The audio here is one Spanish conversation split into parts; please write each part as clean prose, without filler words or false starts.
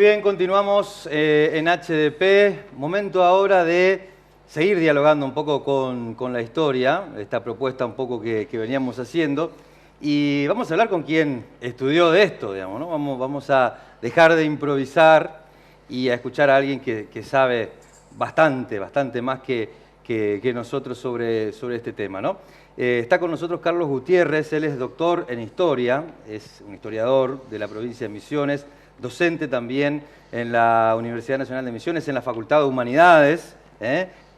Muy bien, continuamos en HDP. Momento ahora de seguir dialogando un poco con la historia, esta propuesta un poco que veníamos haciendo. Y vamos a hablar con quien estudió de esto, digamos, ¿no? Vamos a dejar de improvisar y a escuchar a alguien que sabe bastante más que nosotros sobre este tema, ¿no? Está con nosotros Carlos Gutiérrez, él es doctor en Historia, es un historiador de la provincia de Misiones, docente también en la Universidad Nacional de Misiones, en la Facultad de Humanidades,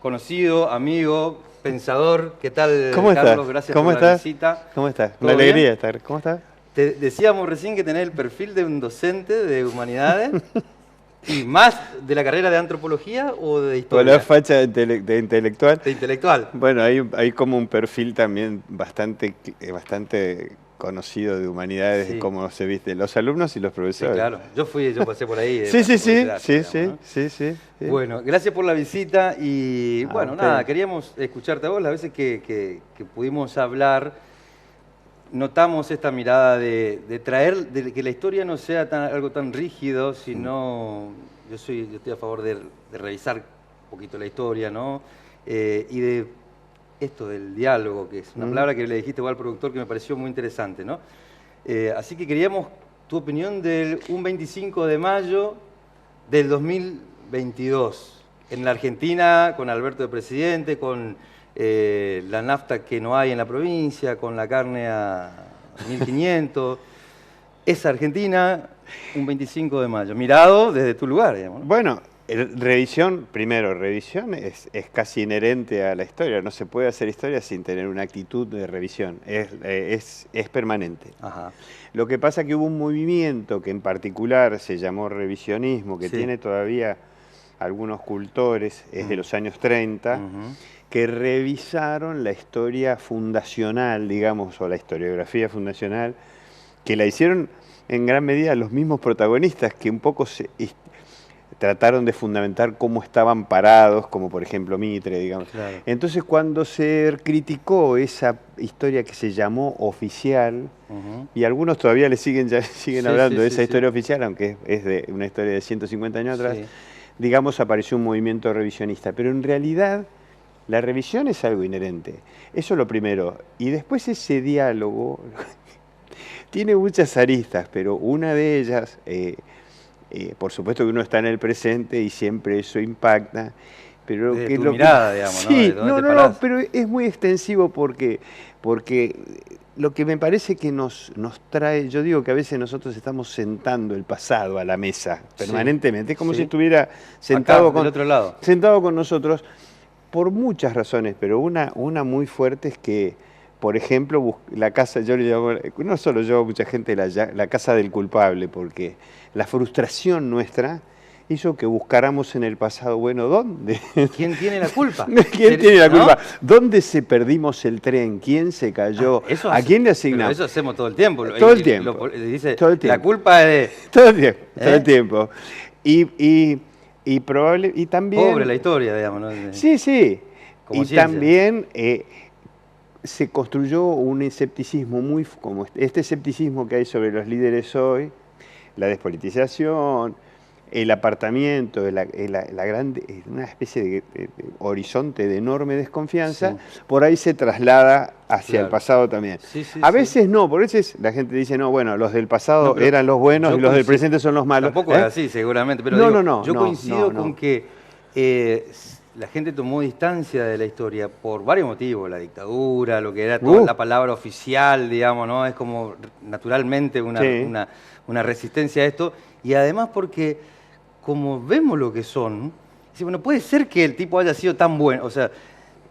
conocido, amigo, pensador. ¿Qué tal, ¿Cómo Carlos? estás? Gracias ¿Cómo por estás? la visita. ¿Cómo estás? ¿Todo Una alegría bien? estar. ¿Cómo estás? Te decíamos recién que tenés el perfil de un docente de Humanidades y más de la carrera de Antropología o de Con Historia. la facha de intelectual. De intelectual. Bueno, hay como un perfil también bastante conocido de Humanidades, Sí. de cómo se viste los alumnos y los Sí, profesores. claro. Yo pasé por ahí. Sí. Digamos, ¿no? Sí. Bueno, gracias por la visita y bueno, ustedes. nada, queríamos escucharte a vos. Las veces que pudimos hablar, notamos esta mirada de traer, de que la historia no sea algo tan rígido, sino, yo estoy a favor de revisar un poquito la historia, ¿no? Y de esto del diálogo, que es una palabra que le dijiste vos al productor que me pareció muy interesante, ¿no? Así que queríamos tu opinión del un 25 de mayo del 2022, en la Argentina, con Alberto de presidente, con la nafta que no hay en la provincia, con la carne a 1500. Esa Argentina, un 25 de mayo, mirado desde tu lugar, digamos, ¿no? Bueno, revisión es casi inherente a la historia. No se puede hacer historia sin tener una actitud de revisión. Es permanente. Ajá. Lo que pasa es que hubo un movimiento que en particular se llamó revisionismo, que Sí. tiene todavía algunos cultores, es de los años 30, que revisaron la historia fundacional, digamos, o la historiografía fundacional, que la hicieron en gran medida los mismos protagonistas, que un poco trataron de fundamentar cómo estaban parados, como por ejemplo Mitre, digamos. Claro. Entonces, cuando se criticó esa historia que se llamó oficial, y algunos todavía le siguen hablando de esa historia oficial, aunque es de una historia de 150 años atrás, digamos, apareció un movimiento revisionista. Pero en realidad, la revisión es algo inherente. Eso es lo primero. Y después ese diálogo tiene muchas aristas, pero una de ellas... por supuesto que uno está en el presente y siempre eso impacta, pero Desde que tu mirada, digamos, ¿no? sí, ¿De dónde te no, parás? pero es muy extensivo porque lo que me parece que nos trae, yo digo que a veces nosotros estamos sentando el pasado a la mesa permanentemente, es como si estuviera sentado acá, del otro lado. sentado con nosotros por muchas razones, pero una muy fuerte es que, por ejemplo, la casa, yo le llamo, no solo yo, mucha gente, la casa del culpable, porque la frustración nuestra hizo que buscáramos en el pasado, bueno, ¿dónde? ¿Quién tiene la culpa? ¿Quién tiene la culpa? ¿Dónde se perdimos el tren? ¿Quién se cayó? ¿A quién le asignamos? Pero eso hacemos todo el tiempo. Todo el tiempo. Dice, Todo el tiempo. la culpa es de... Todo el tiempo, todo el tiempo. Y también... Pobre la historia, digamos, ¿no? Sí. Como y ciencia. también... se construyó un escepticismo como este escepticismo que hay sobre los líderes hoy, la despolitización, el apartamiento, una especie de horizonte de enorme desconfianza, por ahí se traslada hacia el pasado también. A veces no, por veces la gente dice, no, bueno, los del pasado eran los buenos y los del presente son los malos. Tampoco es así, seguramente, pero yo coincido con que la gente tomó distancia de la historia por varios motivos, la dictadura, lo que era toda la palabra oficial, digamos, ¿no? Es como naturalmente una resistencia a esto, y además porque como vemos lo que son, bueno, puede ser que el tipo haya sido tan bueno, o sea,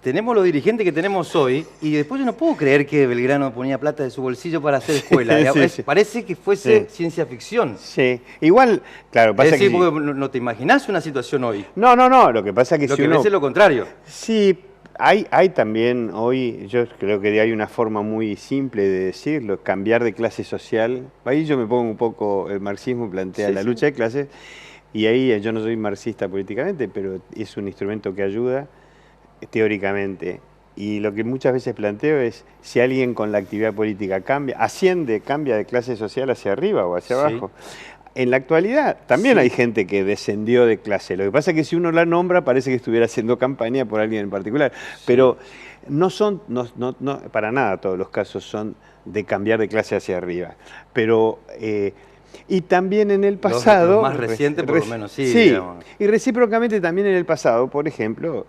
tenemos los dirigentes que tenemos hoy, y después yo no puedo creer que Belgrano ponía plata de su bolsillo para hacer escuela. Parece que fuese ciencia ficción. Sí, igual, claro, pasa que... porque no te imaginás una situación hoy. No, lo que pasa es que lo que ves es lo contrario. Sí, hay también hoy, yo creo que hay una forma muy simple de decirlo, cambiar de clase social. Ahí yo me pongo un poco, el marxismo plantea la lucha de clases, y ahí yo no soy marxista políticamente, pero es un instrumento que ayuda teóricamente. Y lo que muchas veces planteo es, si alguien con la actividad política cambia de clase social hacia arriba o hacia abajo, En la actualidad también hay gente que descendió de clase. Lo que pasa es que si uno la nombra parece que estuviera haciendo campaña por alguien en particular. Pero no son, para nada todos los casos son de cambiar de clase hacia arriba. Pero, y también en el pasado... Los más recientes por lo menos, sí. Sí, y recíprocamente también en el pasado, por ejemplo,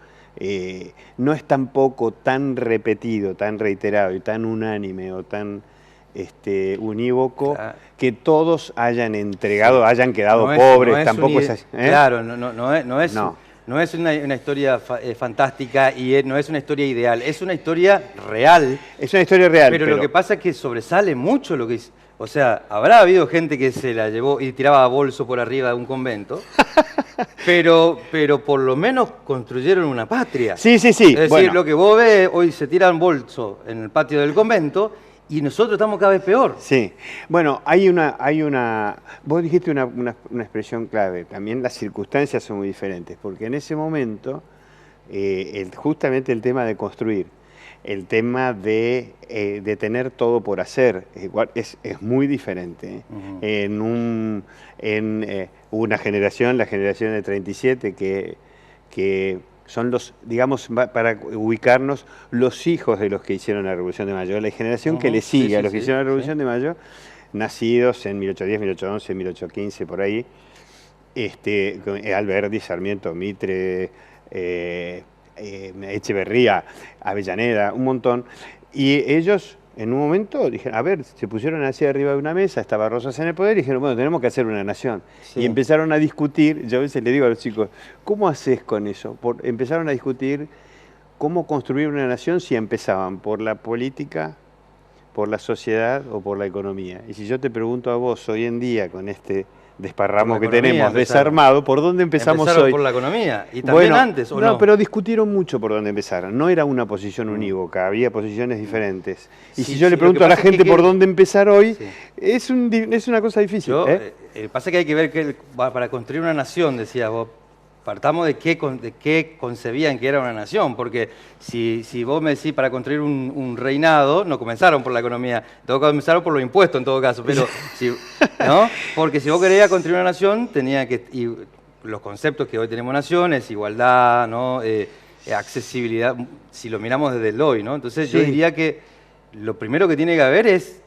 no es tampoco tan repetido, tan reiterado y tan unánime o tan... unívoco, claro, que todos hayan entregado, hayan quedado pobres, tampoco es así. Claro, no es una historia fantástica y no es una historia ideal, es una historia real. Es una historia real. Pero lo que pasa es que sobresale mucho lo que es. O sea, habrá habido gente que se la llevó y tiraba bolso por arriba de un convento, pero por lo menos construyeron una patria. Sí. Es decir, lo que vos ves, hoy se tiran bolso en el patio del convento, y nosotros estamos cada vez peor. Sí. Bueno, vos dijiste una expresión clave. También las circunstancias son muy diferentes, porque en ese momento, justamente el tema de construir, el tema de tener todo por hacer, es muy diferente. En una generación, la generación de 37, que son los, digamos, para ubicarnos, los hijos de los que hicieron la Revolución de Mayo, la generación que le sigue a los que hicieron la Revolución de Mayo, nacidos en 1810, 1811, 1815, por ahí, Alberdi, Sarmiento, Mitre, Echeverría, Avellaneda, un montón, y ellos en un momento dijeron, a ver, se pusieron así arriba de una mesa, estaba Rosas en el poder, y dijeron, bueno, tenemos que hacer una nación. Y empezaron a discutir, yo a veces le digo a los chicos, ¿cómo haces con eso? Empezaron a discutir cómo construir una nación si empezaban por la política, por la sociedad o por la economía. Y si yo te pregunto a vos hoy en día, con este desparramo que tenemos desarmado, ¿por dónde empezamos hoy? Por la economía, y también antes, ¿o no? No, pero discutieron mucho por dónde empezaron. No era una posición unívoca, había posiciones diferentes. Y si yo le pregunto a la gente por dónde empezar hoy, es una cosa difícil. Pasa que hay que ver que para construir una nación, decías vos, partamos de qué concebían que era una nación, porque si vos me decís para construir un reinado, no comenzaron por la economía, comenzaron por los impuestos en todo caso, pero ¿no? Porque si vos querías construir una nación, tenía que, y los conceptos que hoy tenemos naciones, igualdad, ¿no? Accesibilidad, si lo miramos desde el hoy, ¿no? Entonces yo diría que lo primero que tiene que haber es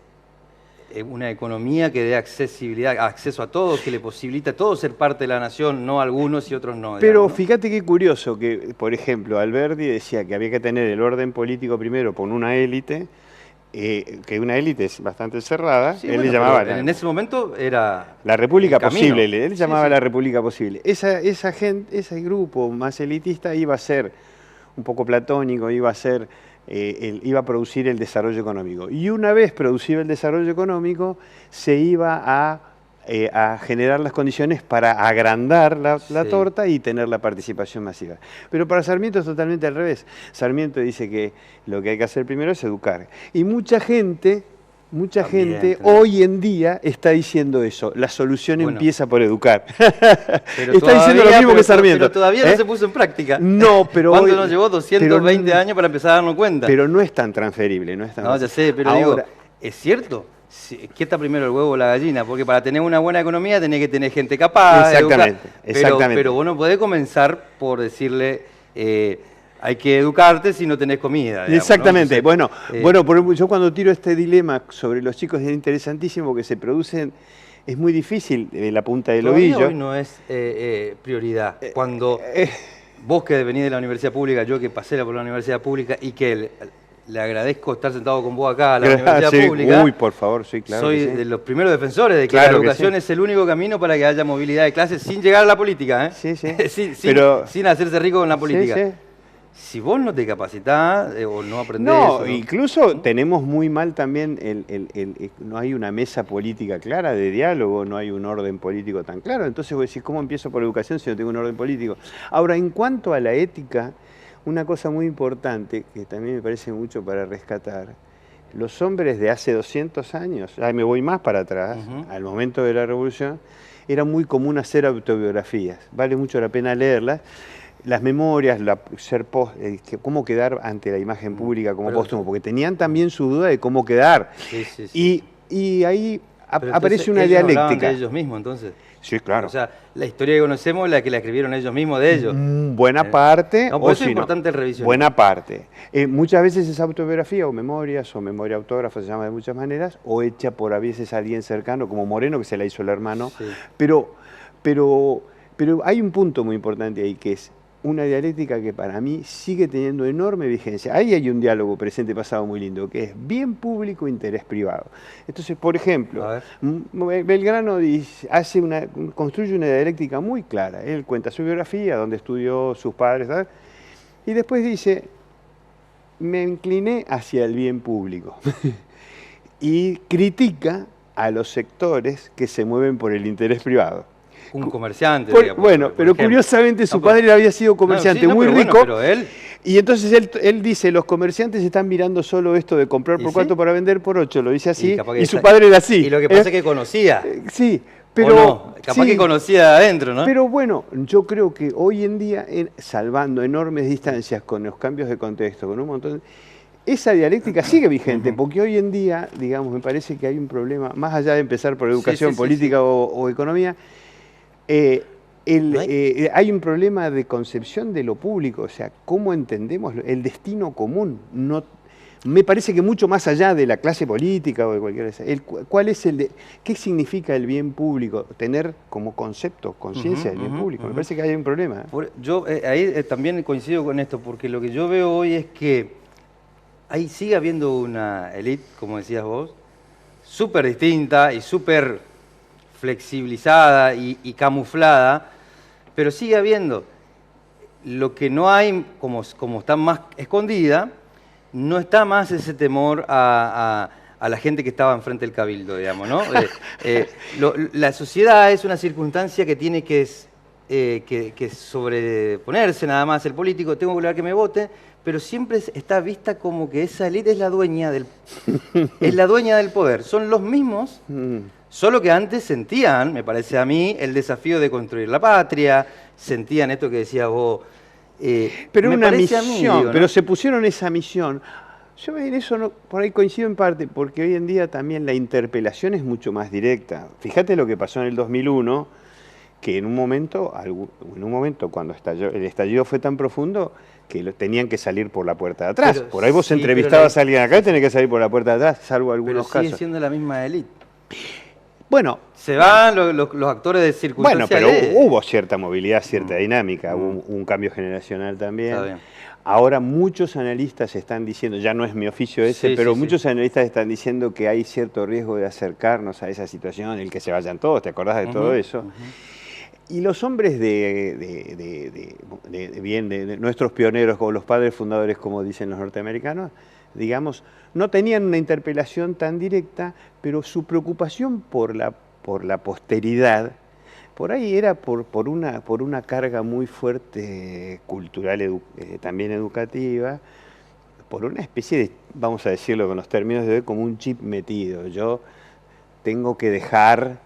una economía que dé accesibilidad, acceso a todos, que le posibilite a todos ser parte de la nación, no a algunos y otros no. Pero digamos, ¿no? Fíjate qué curioso que, por ejemplo, Alberdi decía que había que tener el orden político primero por una élite, que una élite es bastante cerrada, él le llamaba... En ese momento era... La república posible, él llamaba la república posible. Esa gente, ese grupo más elitista iba a ser un poco platónico, iba a producir el desarrollo económico. Y una vez producido el desarrollo económico, se iba a generar las condiciones para agrandar la torta y tener la participación masiva. Pero para Sarmiento es totalmente al revés. Sarmiento dice que lo que hay que hacer primero es educar. Y mucha gente hoy en día está diciendo eso. La solución empieza por educar. Está diciendo lo mismo que Sarmiento. Pero todavía no se puso en práctica. No, pero ¿Cuánto nos llevó? 220 años para empezar a darnos cuenta. Pero no es tan transferible. No, ya sé, pero digo, ¿es cierto? ¿Qué está primero, el huevo o la gallina? Porque para tener una buena economía tenés que tener gente capaz. Exactamente. Pero vos no podés comenzar por decirle... hay que educarte si no tenés comida. Digamos, exactamente. ¿No? Bueno, por ejemplo, yo cuando tiro este dilema sobre los chicos es interesantísimo que se producen, es muy difícil la punta del ovillo. Hoy no es prioridad. Cuando vos que venís de la universidad pública, yo que pasé por la universidad pública y que le agradezco estar sentado con vos acá a la universidad pública. Uy, por favor, sí, claro. Soy de los primeros defensores de que la educación es el único camino para que haya movilidad de clases sin llegar a la política. Sin hacerse rico con la política. Si vos no te capacitás o no aprendés... No, incluso tenemos muy mal también, no hay una mesa política clara de diálogo, no hay un orden político tan claro. Entonces vos decís, ¿cómo empiezo por educación si no tengo un orden político? Ahora, en cuanto a la ética, una cosa muy importante, que también me parece mucho para rescatar, los hombres de hace 200 años, me voy más para atrás, al momento de la Revolución, era muy común hacer autobiografías, vale mucho la pena leerlas. Las memorias, cómo quedar ante la imagen pública como póstumo, porque tenían también su duda de cómo quedar. Y ahí aparece una ellos hablaban dialéctica. de ellos mismos, entonces. Sí, claro. O sea, la historia que conocemos es la que la escribieron ellos mismos de ellos. Buena parte. No, por eso es importante el revisionismo. Buena parte. Muchas veces es autobiografía o memorias, o memoria autógrafa, se llama de muchas maneras, o hecha por a veces alguien cercano, como Moreno, que se la hizo el hermano. Sí. Pero hay un punto muy importante ahí, que es una dialéctica que para mí sigue teniendo enorme vigencia. Ahí hay un diálogo presente-pasado muy lindo, que es bien público, interés privado. Entonces, por ejemplo, Belgrano construye una dialéctica muy clara. Él cuenta su biografía, dónde estudió, sus padres, ¿sabes? Y después dice, me incliné hacia el bien público. Y critica a los sectores que se mueven por el interés privado. Un comerciante. Bueno, pero curiosamente su padre había sido comerciante muy rico. Pero él... Y entonces él dice, los comerciantes están mirando solo esto de comprar por 4 para vender por 8. Lo dice así, y su padre era así. Y lo que pasa es que conocía. Sí, pero... No, capaz que conocía de adentro, ¿no? Pero bueno, yo creo que hoy en día, salvando enormes distancias con los cambios de contexto, con un montón... Esa dialéctica sigue vigente, porque hoy en día, digamos, me parece que hay un problema, más allá de empezar por educación política o economía, hay un problema de concepción de lo público, o sea, cómo entendemos el destino común. No, me parece que mucho más allá de la clase política o de cualquier ¿cuál es qué significa el bien público? Tener como concepto, conciencia del bien público. Me parece que hay un problema. Yo ahí también coincido con esto, porque lo que yo veo hoy es que ahí sigue habiendo una élite, como decías vos, súper distinta y súper flexibilizada y camuflada, pero sigue habiendo. Lo que no hay, como está más escondida, no está más ese temor a la gente que estaba enfrente del cabildo, digamos, ¿no? La sociedad es una circunstancia que tiene que sobreponerse nada más. El político, tengo que lograr que me vote, pero siempre está vista como que esa élite es la dueña del poder. Son los mismos. Solo que antes sentían, me parece a mí, el desafío de construir la patria, sentían esto que decías vos. Pero una misión, ¿no? Pero se pusieron esa misión. Yo en eso por ahí coincido en parte, porque hoy en día también la interpelación es mucho más directa. Fíjate lo que pasó en el 2001, que en un momento cuando el estallido fue tan profundo, que tenían que salir por la puerta de atrás. Por ahí vos entrevistabas a alguien acá y tenés que salir por la puerta de atrás, salvo algunos casos. Sigue siendo la misma élite. Bueno, se van los actores de circunstancia. Bueno, pero hubo cierta movilidad, cierta dinámica, hubo un cambio generacional también. Está bien. Ahora muchos analistas están diciendo, ya no es mi oficio ese, pero muchos analistas están diciendo que hay cierto riesgo de acercarnos a esa situación, el que se vayan todos, ¿te acordás de todo eso? Y los hombres de nuestros pioneros, como los padres fundadores, como dicen los norteamericanos, digamos, no tenían una interpelación tan directa, pero su preocupación por la posteridad, por ahí era por una carga muy fuerte cultural, también educativa, por una especie de, vamos a decirlo con los términos de hoy, como un chip metido. Yo tengo que dejar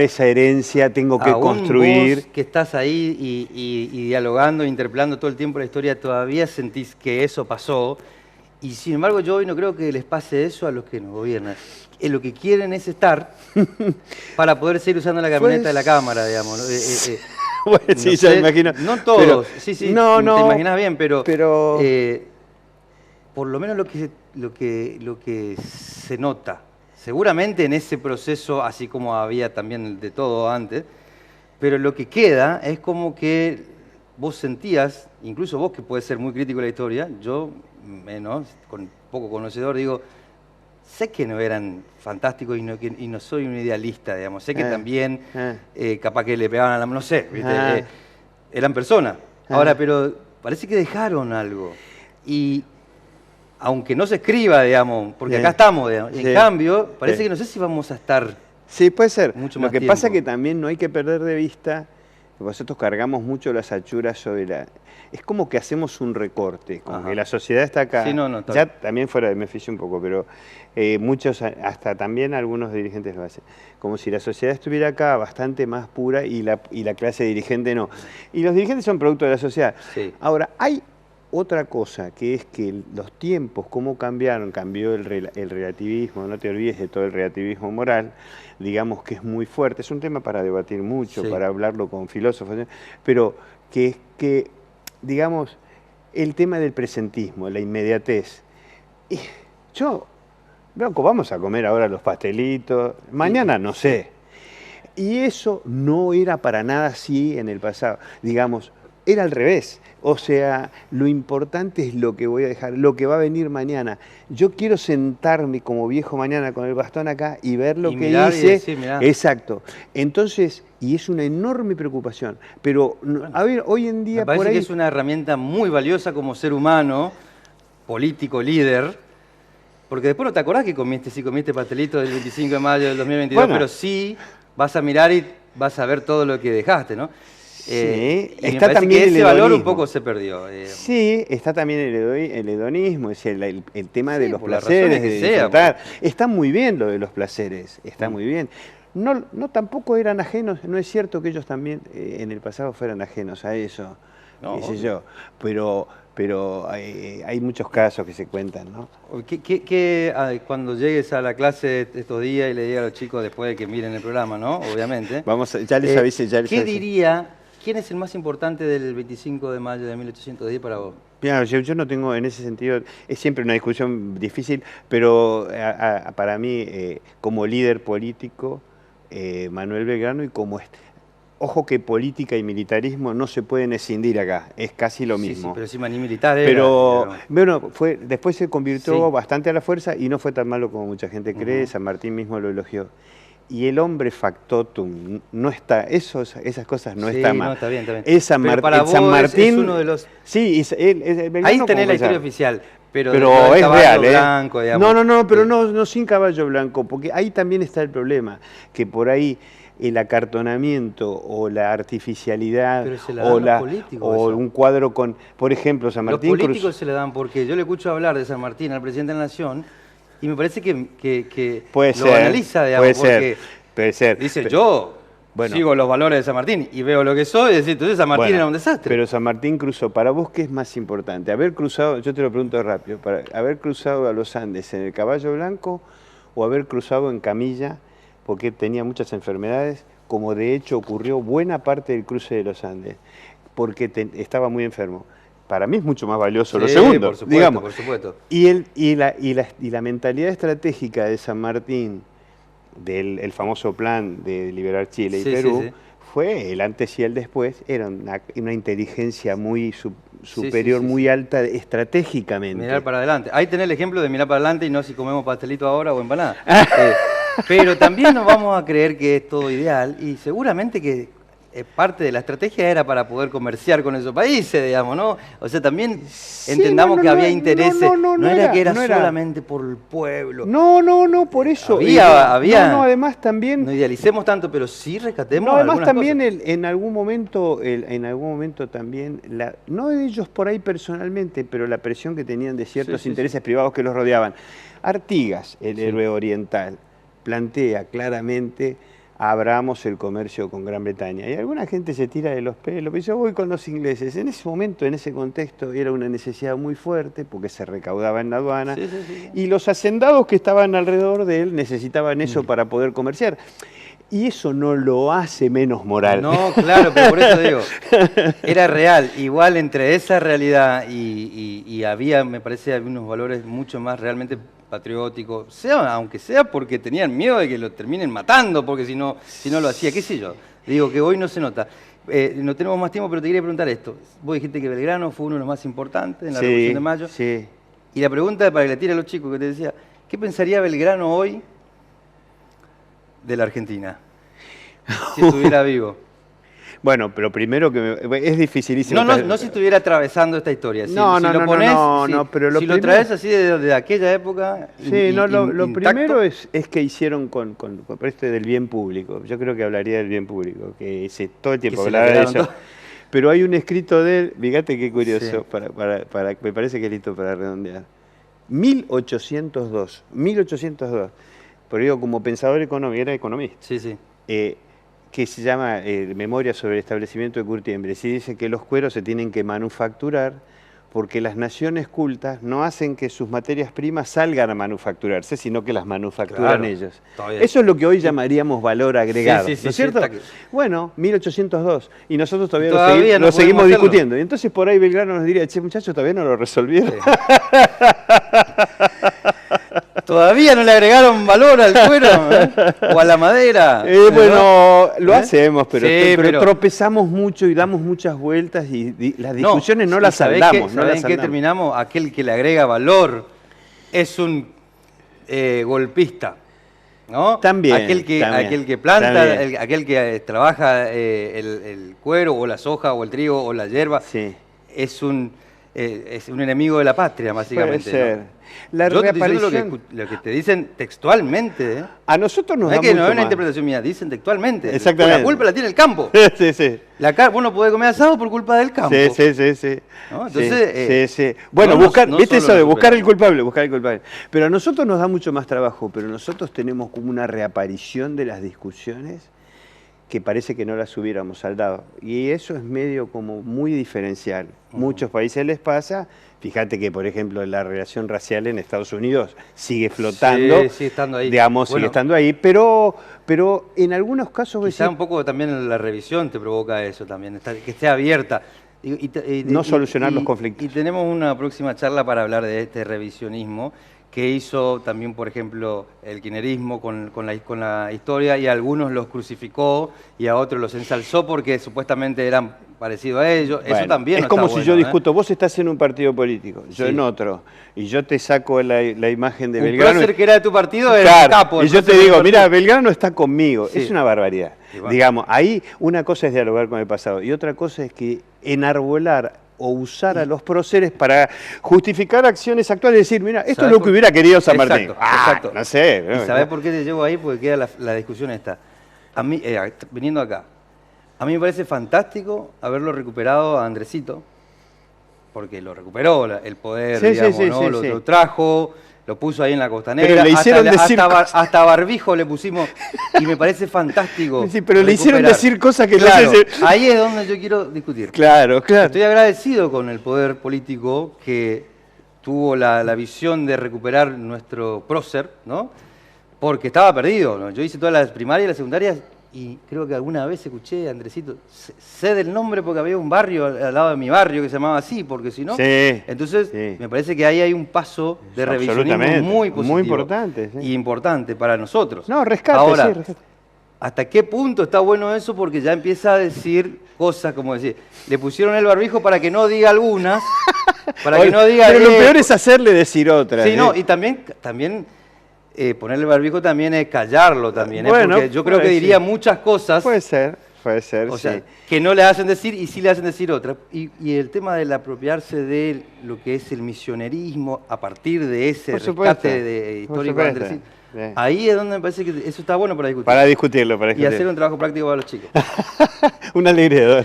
esa herencia, tengo que construir. Vos que estás ahí y dialogando, interpelando todo el tiempo la historia, todavía sentís que eso pasó. Y sin embargo yo hoy no creo que les pase eso a los que nos gobiernan. Lo que quieren es estar para poder seguir usando la camioneta de la Cámara, digamos. Bueno, sí, ya me imagino. No todos, te imaginas bien, pero por lo menos lo que se nota, seguramente en ese proceso, así como había también de todo antes, pero lo que queda es como que vos sentías, incluso vos que puedes ser muy crítico de la historia, yo menos, poco conocedor, digo, sé que no eran fantásticos y no soy un idealista, digamos, sé que también capaz que le pegaban a la mano, no sé, ¿viste? Eran personas. Ahora, pero parece que dejaron algo. Y aunque no se escriba, digamos, porque acá estamos, digamos, en cambio, parece que no sé si vamos a estar. Sí, puede ser. Mucho Lo más que tiempo. pasa es que también no hay que perder de vista que nosotros cargamos mucho las achuras sobre la... Es como que hacemos un recorte, como que la sociedad está acá. Sí, no, ya también fuera de me fijé un poco, pero muchos, hasta también algunos dirigentes lo hacen. Como si la sociedad estuviera acá bastante más pura y la clase dirigente no. Y los dirigentes son producto de la sociedad. Sí. Ahora, hay otra cosa, que es que los tiempos, cómo cambiaron, cambió el relativismo, no te olvides de todo el relativismo moral, digamos que es muy fuerte, es un tema para debatir mucho, para hablarlo con filósofos, pero que digamos, el tema del presentismo, la inmediatez. Y yo, Blanco, vamos a comer ahora los pastelitos, mañana no sé. Y eso no era para nada así en el pasado, digamos, era al revés. O sea, lo importante es lo que voy a dejar, lo que va a venir mañana. Yo quiero sentarme como viejo mañana con el bastón acá y ver lo que hice. Decir, exacto. Entonces, y es una enorme preocupación. Pero, a ver, hoy en día... Me parece que es una herramienta muy valiosa como ser humano, político, líder, porque después no te acordás que si comiste pastelito del 25 de mayo del 2022, bueno, pero sí vas a mirar y vas a ver todo lo que dejaste, ¿no? Sí, y está también ese valor un poco se perdió. Sí, está también el hedonismo, es el tema de los placeres, de disfrutar. Está muy bien lo de los placeres, está muy bien. No, tampoco eran ajenos, no es cierto que ellos también en el pasado fueran ajenos a eso, qué sé yo, pero hay muchos casos que se cuentan, ¿no? Cuando llegues a la clase estos días y le digas a los chicos después de que miren el programa, ¿no? Obviamente. Vamos, ya les avisé, ¿Qué diría? ¿Quién es el más importante del 25 de mayo de 1810 para vos? Mira, yo no tengo en ese sentido, es siempre una discusión difícil, pero para mí, como líder político, Manuel Belgrano, y como... Ojo que política y militarismo no se pueden escindir acá, es casi lo mismo. Sí, pero encima ni militar era. Pero, bueno, después se convirtió bastante a la fuerza y no fue tan malo como mucha gente cree, San Martín mismo lo elogió. Y el hombre factotum, no está, esas cosas no están mal. No, está bien, está bien. Es San Martín, es uno de los... Sí, ahí tenés la historia oficial. Pero es real, blanco, digamos. No, pero no sin caballo blanco, porque ahí también está el problema, que por ahí el acartonamiento o la artificialidad o un cuadro con, por ejemplo, San Martín... Los políticos se le dan porque yo le escucho hablar de San Martín al presidente de la Nación y me parece que lo analiza, digamos, puede ser. Dice, yo sigo los valores de San Martín y veo lo que soy, y decir, entonces San Martín era un desastre. Pero San Martín cruzó, para vos, ¿qué es más importante? Haber cruzado, yo te lo pregunto rápido, haber cruzado a los Andes en el caballo blanco o haber cruzado en camilla, porque tenía muchas enfermedades, como de hecho ocurrió buena parte del cruce de los Andes, porque estaba muy enfermo. Para mí es mucho más valioso lo segundo, por supuesto, digamos. Por supuesto. Y la mentalidad estratégica de San Martín, del famoso plan de liberar Chile y Perú, fue el antes y el después, era una inteligencia muy superior, muy alta estratégicamente. Mirar para adelante. Ahí tenés el ejemplo de mirar para adelante y no si comemos pastelito ahora o empanada. Pero también nos vamos a creer que es todo ideal y seguramente que parte de la estrategia era para poder comerciar con esos países, digamos, ¿no? O sea, también entendamos que había intereses, no era que era solamente por el pueblo. No, por eso. Había. No, además también. No idealicemos tanto, pero sí rescatemos. No, además también en algún momento también, no de ellos por ahí personalmente, pero la presión que tenían de ciertos intereses privados que los rodeaban. Artigas, el héroe oriental, plantea claramente: abramos el comercio con Gran Bretaña. Y alguna gente se tira de los pelos, pero yo voy con los ingleses. En ese momento, en ese contexto, era una necesidad muy fuerte porque se recaudaba en la aduana y los hacendados que estaban alrededor de él necesitaban eso para poder comerciar. Y eso no lo hace menos moral. No, claro, pero por eso digo, era real. Igual entre esa realidad y había, me parece, unos valores mucho más realmente patriótico, aunque sea porque tenían miedo de que lo terminen matando, porque si no lo hacía, qué sé yo. Digo que hoy no se nota. No tenemos más tiempo, pero te quería preguntar esto. Vos dijiste que Belgrano fue uno de los más importantes en la Revolución de Mayo. Sí. Y la pregunta para que le tire a los chicos que te decía, ¿qué pensaría Belgrano hoy de la Argentina? Si estuviera vivo. Bueno, pero primero es dificilísimo. No si estuviera atravesando esta historia. Si lo traes así de aquella época. Sí, lo primero es que hicieron con esto del bien público. Yo creo que hablaría del bien público, que todo el tiempo hablaba de eso. Pero hay un escrito de él, fíjate qué curioso, me parece que es listo para redondear. 1802, pero digo, como pensador económico, era economista. Sí. Que se llama Memoria sobre el establecimiento de Curtiembres, y dice que los cueros se tienen que manufacturar porque las naciones cultas no hacen que sus materias primas salgan a manufacturarse, sino que las manufacturan ellos. Eso es lo que hoy llamaríamos valor agregado, ¿no es cierto? Bueno, 1802, y nosotros todavía lo seguimos discutiendo. Y entonces por ahí Belgrano nos diría, che, muchachos, todavía no lo resolvieron. Sí. Todavía no le agregaron valor al cuero, o a la madera. Bueno, lo hacemos, pero tropezamos mucho y damos muchas vueltas y las discusiones no las saldamos. ¿Sabés en qué terminamos? Aquel que le agrega valor es un golpista, ¿no? También. Aquel que planta, aquel que trabaja el cuero o la soja o el trigo o la hierba, sí. es un enemigo de la patria, básicamente. Puede ser. ¿No? Yo te estoy diciendo lo que te dicen textualmente. ¿eh? A nosotros nos da mucho mucho no es una más. interpretación mía, dicen textualmente. Exactamente. La culpa la tiene el campo. Sí, sí. Vos no podés comer asado por culpa del campo. Sí. ¿No? Entonces, sí. Bueno, ¿viste eso de buscar el culpable? Pero a nosotros nos da mucho más trabajo, pero nosotros tenemos como una reaparición de las discusiones que parece que no las hubiéramos saldado. Y eso es medio como muy diferencial. Muchos países les pasa. Fíjate que, por ejemplo, la relación racial en Estados Unidos sigue flotando. Sí, estando ahí. Digamos, sigue estando ahí, pero en algunos casos... Quizá un poco también la revisión te provoca eso también, que esté abierta. No solucionar los conflictos. Y tenemos una próxima charla para hablar de este revisionismo que hizo también, por ejemplo, el kirchnerismo con la historia, y a algunos los crucificó y a otros los ensalzó porque supuestamente eran parecidos a ellos. Bueno, eso también es no como está si bueno, yo discuto, vos estás en un partido político, yo sí. en otro, y yo te saco la imagen de Belgrano. Un prócer que era de tu partido era claro, el capo. Y yo te digo, mira, Belgrano está conmigo. Sí. Es una barbaridad. Bueno. Digamos, ahí una cosa es dialogar con el pasado y otra cosa es que enarbolar o usar a los próceres para justificar acciones actuales, decir, mira, esto es lo que hubiera querido San Martín. Exacto. No sé. ¿Y sabés por qué te llevo ahí? Porque queda la discusión esta. A mí, viniendo acá, a mí me parece fantástico haberlo recuperado a Andresito, porque lo recuperó el poder, digamos, ¿no? Lo trajo, lo puso ahí en la costanera. Pero le hicieron hasta barbijo le pusimos, y me parece fantástico. Sí, pero le hicieron decir cosas que claro, no sé si... Ahí es donde yo quiero discutir. Claro. Estoy agradecido con el poder político que tuvo la visión de recuperar nuestro prócer, ¿no? Porque estaba perdido, ¿no? Yo hice todas las primarias y las secundarias y creo que alguna vez escuché a Andresito, sé del nombre porque había un barrio al lado de mi barrio que se llamaba así, porque si no... Sí, entonces, me parece que ahí hay un paso de revisionismo muy positivo. Muy importante. Y importante para nosotros. No, rescate, ahora, rescate. ¿Hasta qué punto está bueno eso? Porque ya empieza a decir cosas como decir, le pusieron el barbijo para que no diga algunas, para que no diga... Pero lo peor es hacerle decir otras. Sí, no, y también ponerle el barbijo también es callarlo también, bueno, porque yo creo que diría muchas cosas. Puede ser, o sea, que no le hacen decir y sí le hacen decir otras. Y el tema del apropiarse de lo que es el misionerismo a partir de ese rescate de histórico de Andresito, ahí es donde me parece que eso está bueno para discutir. Para discutirlo. Y hacer un trabajo práctico para los chicos. Una alegría.